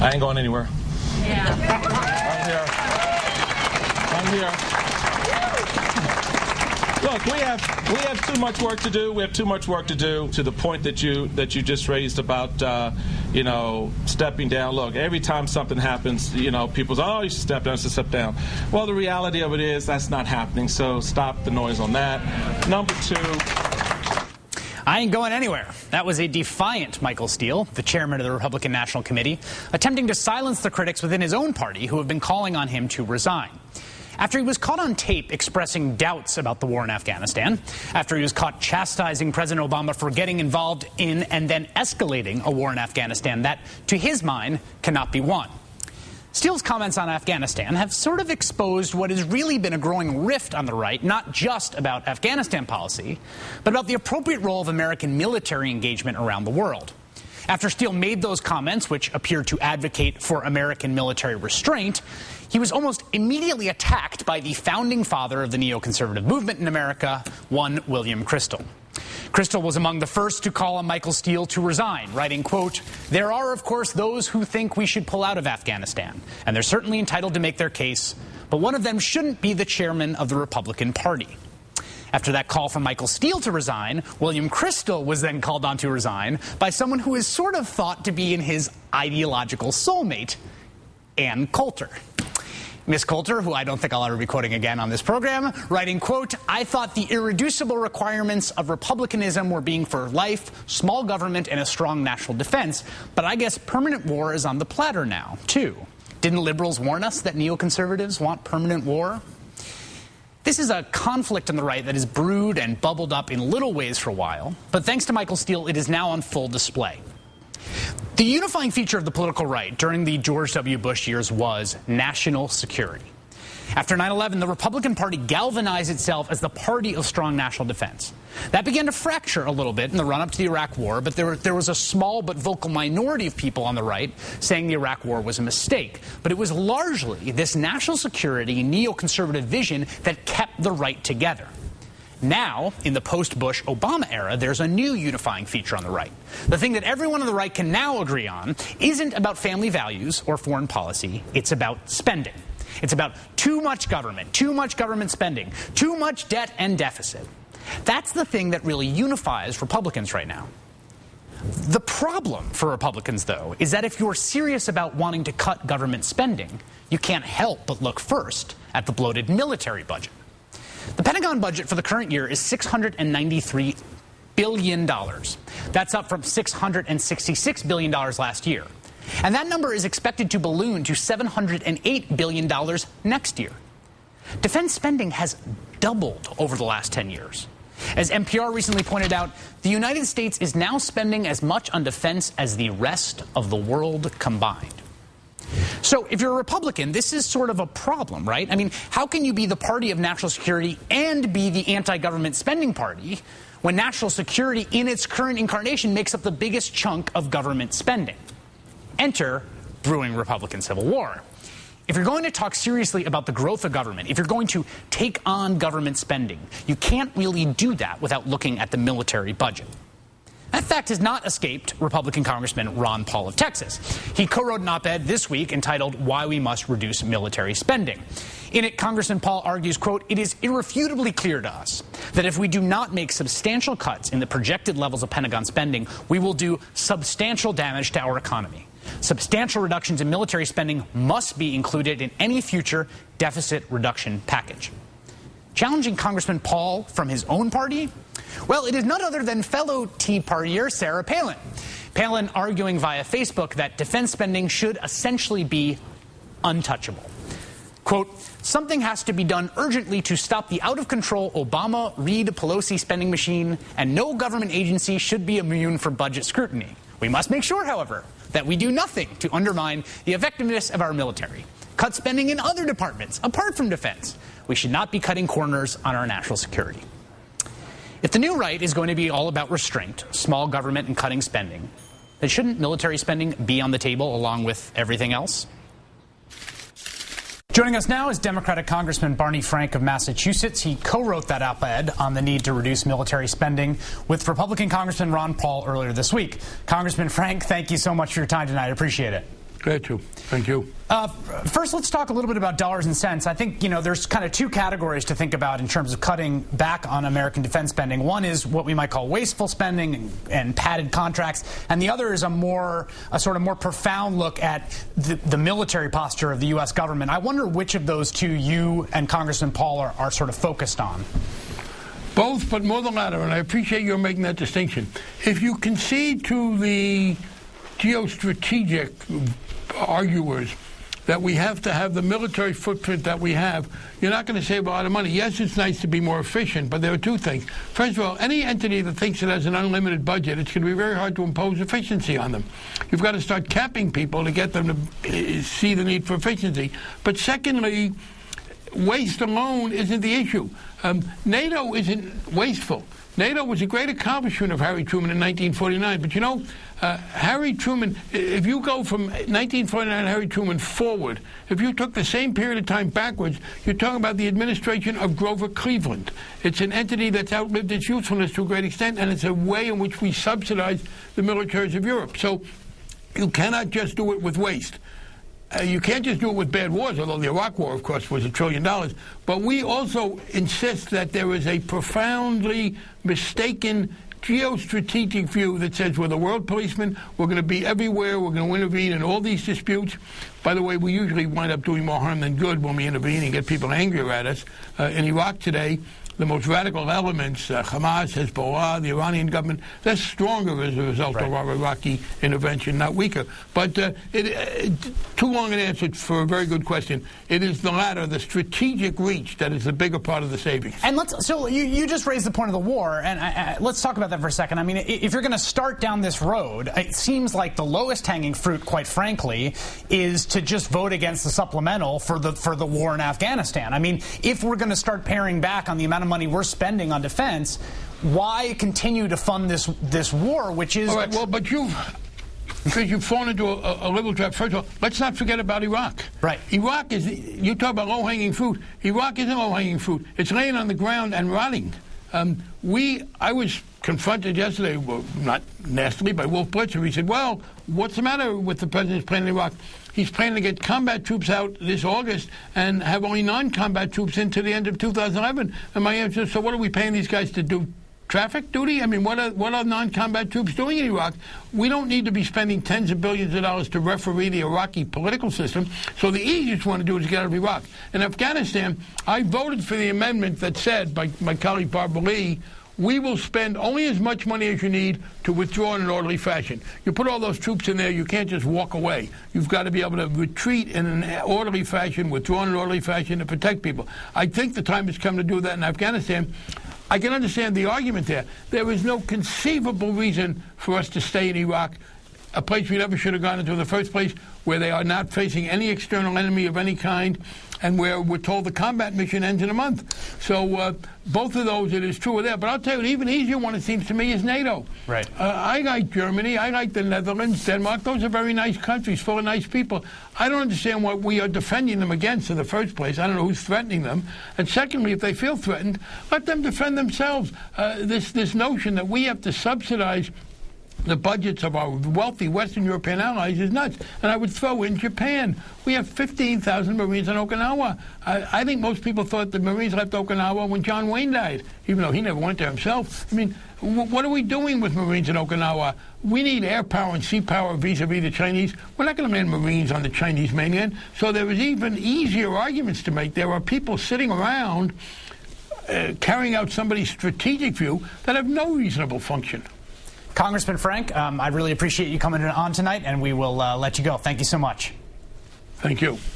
I ain't going anywhere. Yeah. I'm here. Look, we have too much work to do. We have too much work to do. To the point that you just raised about stepping down. Look, every time something happens, people say, "Oh, you should step down. You should step down." Well, the reality of it is that's not happening. So stop the noise on that. Number two. I ain't going anywhere. That was a defiant Michael Steele, the chairman of the Republican National Committee, attempting to silence the critics within his own party who have been calling on him to resign. After he was caught on tape expressing doubts about the war in Afghanistan, after he was caught chastising President Obama for getting involved in and then escalating a war in Afghanistan that, to his mind, cannot be won. Steele's comments on Afghanistan have sort of exposed what has really been a growing rift on the right, not just about Afghanistan policy, but about the appropriate role of American military engagement around the world. After Steele made those comments, which appeared to advocate for American military restraint, he was almost immediately attacked by the founding father of the neoconservative movement in America, one William Kristol. Kristol was among the first to call on Michael Steele to resign, writing, quote, "There are, of course, those who think we should pull out of Afghanistan, and they're certainly entitled to make their case, but one of them shouldn't be the chairman of the Republican Party." After that call for Michael Steele to resign, William Kristol was then called on to resign by someone who is sort of thought to be in his ideological soulmate, Ann Coulter. Miss Coulter, who I don't think I'll ever be quoting again on this program, writing, quote, "I thought the irreducible requirements of republicanism were being for life, small government, and a strong national defense, but I guess permanent war is on the platter now, too. Didn't liberals warn us that neoconservatives want permanent war?" This is a conflict on the right that has brewed and bubbled up in little ways for a while, but thanks to Michael Steele, it is now on full display. The unifying feature of the political right during the George W. Bush years was national security. After 9/11, the Republican Party galvanized itself as the party of strong national defense. That began to fracture a little bit in the run-up to the Iraq War, but there was a small but vocal minority of people on the right saying the Iraq War was a mistake. But it was largely this national security neoconservative vision that kept the right together. Now, in the post-Bush Obama era, there's a new unifying feature on the right. The thing that everyone on the right can now agree on isn't about family values or foreign policy, it's about spending. It's about too much government spending, too much debt and deficit. That's the thing that really unifies Republicans right now. The problem for Republicans, though, is that if you're serious about wanting to cut government spending, you can't help but look first at the bloated military budget. The Pentagon budget for the current year is $693 billion. That's up from $666 billion last year. And that number is expected to balloon to $708 billion next year. Defense spending has doubled over the last 10 years. As NPR recently pointed out, the United States is now spending as much on defense as the rest of the world combined. So if you're a Republican, this is sort of a problem, right? I mean, how can you be the party of national security and be the anti-government spending party when national security in its current incarnation makes up the biggest chunk of government spending? Enter brewing Republican civil war. If you're going to talk seriously about the growth of government, if you're going to take on government spending, you can't really do that without looking at the military budget. That fact has not escaped Republican Congressman Ron Paul of Texas. He co-wrote an op-ed this week entitled "Why We Must Reduce Military Spending." In it, Congressman Paul argues, quote, "It is irrefutably clear to us that if we do not make substantial cuts in the projected levels of Pentagon spending, we will do substantial damage to our economy. Substantial reductions in military spending must be included in any future deficit reduction package." Challenging Congressman Paul from his own party? Well, it is none other than fellow Tea Partier Sarah Palin. Palin arguing via Facebook that defense spending should essentially be untouchable. Quote, "Something has to be done urgently to stop the out-of-control Obama, Reid, Pelosi spending machine, and no government agency should be immune from budget scrutiny. We must make sure, however, that we do nothing to undermine the effectiveness of our military. Cut spending in other departments, apart from defense. We should not be cutting corners on our national security." If the new right is going to be all about restraint, small government, and cutting spending, then shouldn't military spending be on the table along with everything else? Joining us now is Democratic Congressman Barney Frank of Massachusetts. He co-wrote that op-ed on the need to reduce military spending with Republican Congressman Ron Paul earlier this week. Congressman Frank, thank you so much for your time tonight. I appreciate it. Glad to. Thank you. First, let's talk a little bit about dollars and cents. I think, there's kind of two categories to think about in terms of cutting back on American defense spending. One is what we might call wasteful spending and padded contracts, and the other is a sort of more profound look at the military posture of the U.S. government. I wonder which of those two you and Congressman Paul are sort of focused on. Both, but more the latter, and I appreciate your making that distinction. If you concede to the geostrategic arguers that we have to have the military footprint that we have, you're not going to save a lot of money. Yes, it's nice to be more efficient, but there are two things. First of all, any entity that thinks it has an unlimited budget, it's going to be very hard to impose efficiency on them. You've got to start capping people to get them to see the need for efficiency. But secondly, waste alone isn't the issue. NATO isn't wasteful. NATO was a great accomplishment of Harry Truman in 1949. But Harry Truman, if you go from 1949 Harry Truman forward, if you took the same period of time backwards, you're talking about the administration of Grover Cleveland. It's an entity that's outlived its usefulness to a great extent, and it's a way in which we subsidize the militaries of Europe. So you cannot just do it with waste. You can't just do it with bad wars, although the Iraq War, of course, was $1 trillion. But we also insist that there is a profoundly mistaken geostrategic view that says we're the world policeman, we're going to be everywhere, we're going to intervene in all these disputes. By the way, we usually wind up doing more harm than good when we intervene and get people angrier at us. In Iraq today, the most radical elements, Hamas, Hezbollah, the Iranian government, they're stronger as a result of our Iraqi intervention, not weaker. But too long an answer for a very good question. It is the latter, the strategic reach, that is the bigger part of the savings. And so you just raised the point of the war, and let's talk about that for a second. I mean, if you're going to start down this road, it seems like the lowest hanging fruit, quite frankly, is to just vote against the supplemental for the war in Afghanistan. I mean, if we're going to start paring back on the amount of money we're spending on defense, why continue to fund this war, which is... All right, well, but because you've fallen into a liberal trap. First of all, let's not forget about Iraq. Right. Iraq is, you talk about low-hanging fruit. Iraq isn't low-hanging fruit. It's laying on the ground and rotting. I was confronted yesterday, well, not nastily, by Wolf Blitzer. He said, well, what's the matter with the president's plan in Iraq? He's planning to get combat troops out this August and have only non-combat troops into the end of 2011. And my answer is, so what are we paying these guys to do? Traffic duty? I mean, what are non-combat troops doing in Iraq? We don't need to be spending tens of billions of dollars to referee the Iraqi political system. So the easiest one to do is get out of Iraq. In Afghanistan, I voted for the amendment that said, by my colleague Barbara Lee, we will spend only as much money as you need to withdraw in an orderly fashion. You put all those troops in there, you can't just walk away. You've got to be able to retreat in an orderly fashion, withdraw in an orderly fashion to protect people. I think the time has come to do that in Afghanistan. I can understand the argument there. There is no conceivable reason for us to stay in Iraq, a place we never should have gone into in the first place, where they are not facing any external enemy of any kind, and where we're told the combat mission ends in a month. So both of those, it is true, are there. But I'll tell you, an even easier one, it seems to me, is NATO. Right. I like Germany. I like the Netherlands, Denmark. Those are very nice countries, full of nice people. I don't understand what we are defending them against in the first place. I don't know who's threatening them. And secondly, if they feel threatened, let them defend themselves. This notion that we have to subsidize the budgets of our wealthy Western European allies is nuts. And I would throw in Japan. We have 15,000 Marines on Okinawa. I think most people thought the Marines left Okinawa when John Wayne died, even though he never went there himself. I mean, what are we doing with Marines in Okinawa? We need air power and sea power vis-a-vis the Chinese. We're not going to land Marines on the Chinese mainland. So there is even easier arguments to make. There are people sitting around carrying out somebody's strategic view that have no reasonable function. Congressman Frank, I really appreciate you coming on tonight, and we will let you go. Thank you so much. Thank you.